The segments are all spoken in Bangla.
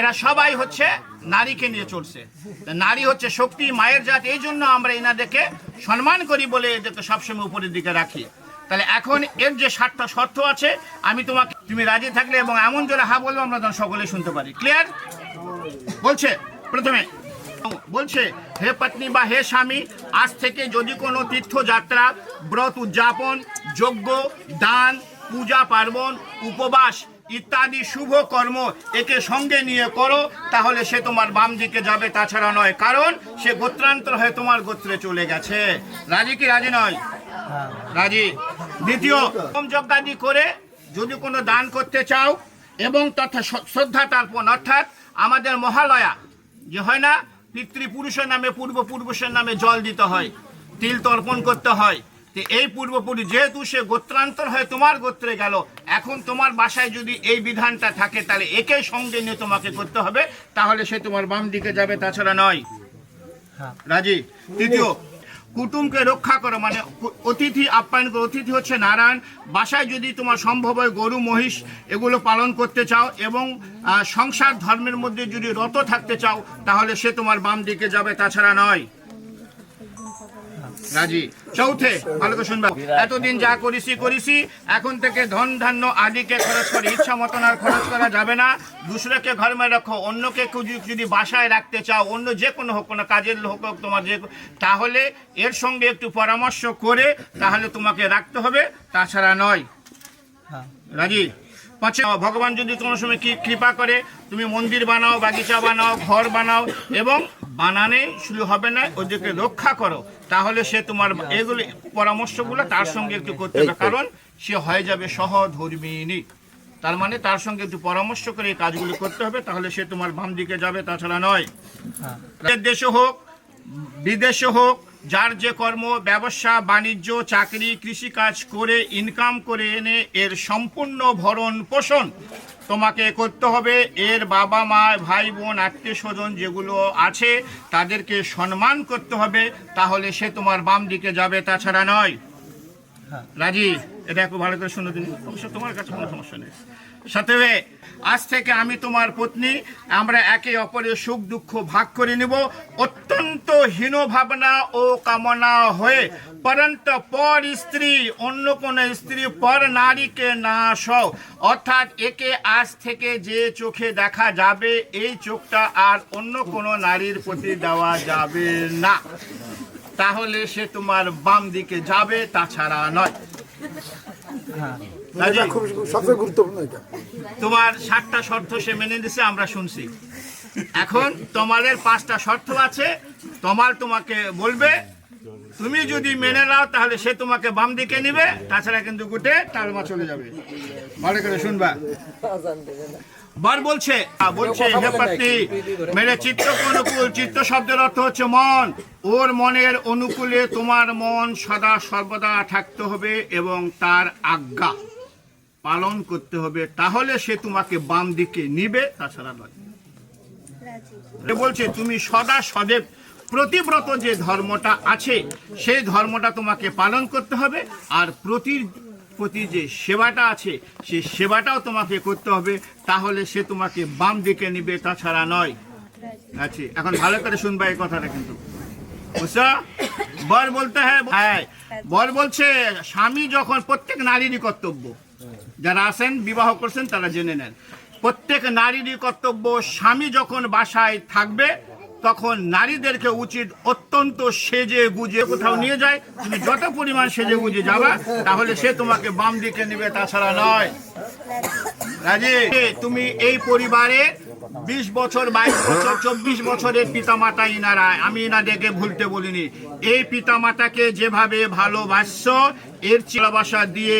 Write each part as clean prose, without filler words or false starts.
এরা সবাই হচ্ছে নারীকে নিয়ে চলছে। নারী হচ্ছে শক্তি, মায়ের জাত, এই জন্য আমরা এনাদেরকে সম্মান করি বলে এদেরকে সবসময় উপরের দিকে রাখি। তাহলে এখন এর যে 7টা শর্ত আছে, আমি তোমাকে, তুমি রাজি থাকলে এবং এমন জোরে হা বলবো আমরা তখন সকলে শুনতে পারি। ক্লিয়ার? বলছে প্রথমে বলছে, হে পত্নী বা হে স্বামী, আজ থেকে যদি কোনো তীর্থযাত্রা, ব্রত উদযাপন, যজ্ঞ, দান, পূজা পার্বণ, উপবাস ইত্যাদি শুভ কর্ম একে সঙ্গে নিয়ে করো, তাহলে সে তোমার বাম দিকে যাবে, তাছাড়া নয়। কারণ সে গোত্রান্তর হয়ে তোমার গোত্রে চলে গেছে। রাজি কি রাজি নয়? রাজি। দ্বিতীয়, হোম যজ্ঞাদি করে যদি কোনো দান করতে চাও এবং তথা শ্রদ্ধা তর্পণ, অর্থাৎ আমাদের মহালয়া যে হয় না, পিতৃপুরুষের নামে, পূর্বপুরুষের নামে জল দিতে হয়, তিল তর্পণ করতে হয়। তো এই পূর্বপুরুষ যেহেতু সে গোত্রান্তর হয়ে তোমার গোত্রে গেল, এখন তোমার বাসায় যদি এই বিধানটা থাকে, তাহলে একে সঙ্গে নিয়ে তোমাকে করতে হবে, তাহলে সে তোমার বাম দিকে যাবে, তাছাড়া নয়। রাজি। তৃতীয়, কুটুমকে রক্ষা করো, মানে অতিথি আপ্যায়ন করো। অতিথি হচ্ছে নারায়ণ। বাসায় যদি তোমার সম্ভব হয় গরু, মহিষ এগুলো পালন করতে চাও এবং সংসার ধর্মের মধ্যে যদি রত থাকতে চাও, তাহলে সে তোমার বাম দিকে যাবে, তাছাড়া নয়। রাজি। চৌথে, ভালো করে শুনবা, এতদিন যা করেছি, এখন থেকে ধন ধান্য আদিকে খরচ করে ইচ্ছা মতন আর খরচ করা যাবে না। দুসরাকে ঘরে রাখো। অন্যকে যদি বাসায় রাখতে চাও, অন্য যে কোনো হোক, কোনো কাজের হোক তোমার, যে তাহলে এর সঙ্গে একটু পরামর্শ করে তাহলে তোমাকে রাখতে হবে, তাছাড়া নয়। রাজি। পাঁচে, ভগবান যদি কোনো সময় কি কৃপা করে, তুমি মন্দির বানাও, বাগিচা বানাও, ঘর বানাও, এবং বানানে শুরু হবে না, ওদেরকে রক্ষা করো, তাহলে সে তোমার এগুলো পরামর্শগুলো তার সঙ্গে একটু করতে হবে, কারণ সে হয়ে যাবে সহধর্মিণী। তার মানে তার সঙ্গে একটু পরামর্শ করে এই কাজগুলো করতে হবে, তাহলে সে তোমার বাম দিকে যাবে, তাছাড়া নয়। দেশে হোক বিদেশে হোক, যার যে কর্ম, ব্যবসা বাণিজ্য, চাকরি, কৃষিকাজ করে ইনকাম করে এনে এর সম্পূর্ণ ভরণ পোষণ তোমাকে করতে হবে। এর বাবা মা, ভাই বোন, আত্মীয় স্বজন যেগুলো আছে তাদেরকে সম্মান করতে হবে, তাহলে সে তোমার বাম দিকে যাবে, তাছাড়া নয়। রাজি? এটা একটু ভালো করে শুনে দিন, অবশ্য তোমার কাছে কোনো সমস্যা নেই। সাথে, আজ থেকে আমি তোমার পত্নী, আমরা একে অপরের সুখ দুঃখ ভাগ করে নেব, অত্যন্ত হীন ভাবনা ও কামনা হয়ে, পরন্তু পর স্ত্রী, অন্য কোন স্ত্রী পর নারীকে না সও। অর্থাৎ একে আজ থেকে যে চোখে দেখা যাবে, এই চোখটা আর অন্য কোনো নারীর প্রতি দেওয়া যাবে না, তাহলে সে তোমার বাম দিকে যাবে, তাছাড়া নয়। তোমার 7টা শর্ত সে মেনে দিছে, আমরা শুনছি। এখন তোমাদের 5টা শর্ত আছে, তোমাকে বলবে, তুমি যদি মেনে নাও তাহলে সে তোমাকে বাম দিকে নিবে, তাছাড়া কিন্তু গুটে টালমা চলে যাবে। ভালো করে শুনবা। বর বলছে, হে পত্নী, মেরে চিত্ত অনুকূল, চিত্ত শব্দের অর্থ হচ্ছে মন, ওর মনের অনুকূলে তোমার মন সদা সর্বদা থাকতে হবে এবং তার আজ্ঞা পালন করতে হবে, তাহলে সে তোমাকে বাম দিকে নিবে, তাছাড়া নয়। বলছে তুমি সদা সদেব প্রতিব্রত যে ধর্মটা আছে, সেই ধর্মটা তোমাকে পালন করতে হবে, আর প্রতি যে সেবাটা আছে, সেই সেবাটাও তোমাকে করতে হবে, তাহলে সে তোমাকে বাম দিকে নিবে, তাছাড়া নয়। আচ্ছা, এখন ভালো করে শুনবা এই কথাটা কিন্তু, বুঝছো? বর বলতে হ্যাঁ, বর বলছে স্বামী যখন, প্রত্যেক নারীরই কর্তব্য, যারা আছেন বিবাহ করছেন তারা জেনে নেন, প্রত্যেক নারীরই কর্তব্য, স্বামী যখন বাসায় থাকবে তখন নারীদেরকে উচিত অত্যন্ত সেজে গুজে কোথাও নিয়ে যায়। তুমি যত পরিমাণ সেজে গুজে যাবা, তাহলে সে তোমাকে বাম দিকে নেবে, তাছাড়া নয়। রাজি? তুমি এই পরিবারে 20 বছর, 22 বছর, 24 বছরের পিতামাতা ইনারা, আমি ইনাদেরকে ভুলতে বলিনি। এই পিতামাতাকে যেভাবে ভালোবাসছো, এর ভালোবাসা দিয়ে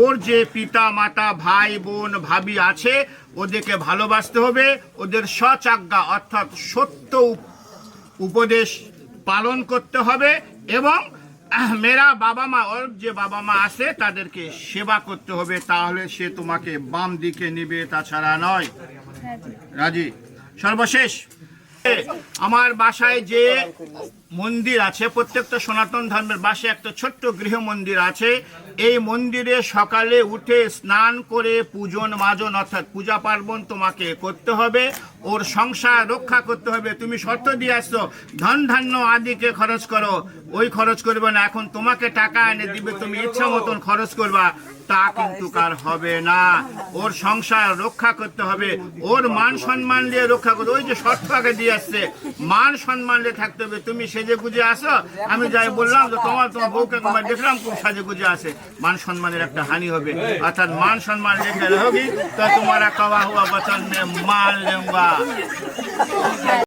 ওর যে পিতা মাতা, ভাই বোন, ভাবি আছে, ওদেরকে ভালোবাসতে হবে, ওদের সচাজ্ঞা অর্থাৎ সত্য উপদেশ পালন করতে হবে, এবং মেরা বাবা মা, ওর যে বাবা মা আছে তাদেরকে সেবা করতে হবে, তাহলে সে তোমাকে বাম দিকে নিবে, তাছাড়া নয়। রাজি? সর্বশেষ, আমার বাসায় যে মন্দির আছে, প্রত্যেকটা সনাতন ধর্মের বাসে একটা ছোট্ট গৃহ মন্দির আছে। এই মন্দিরে সকালে উঠে স্নান করে পূজন মাজন অর্থাৎ পূজা পার্বণ তোমাকে করতে হবে, ওর সংসার রক্ষা করতে হবে। তুমি শর্ত দিয়ে আসছো ধন ধান্য আদিকে খরচ করো, ওই খরচ করবে না। এখন তোমাকে টাকা এনে দিবে, তুমি ইচ্ছা মতন খরচ করবা, তা কিন্তু কার হবে না। ওর সংসার রক্ষা করতে হবে, ওর মান সম্মান দিয়ে রক্ষা করতে। ওই যে শর্ত আগে দিয়ে আসছে, মান সম্মান দিয়ে থাকতে হবে। তুমি সেজে গুজে আসো, আমি যাই বললাম যে তোমার বউকে তোমার দেখলাম খুব সাজে গুজে আসে, মান সম্মানের একটা হানি হবে। অর্থাৎ মান সম্মান রেখে রहोगी तो तुम्हारा कवा हुआ वचन में मान लूंगा।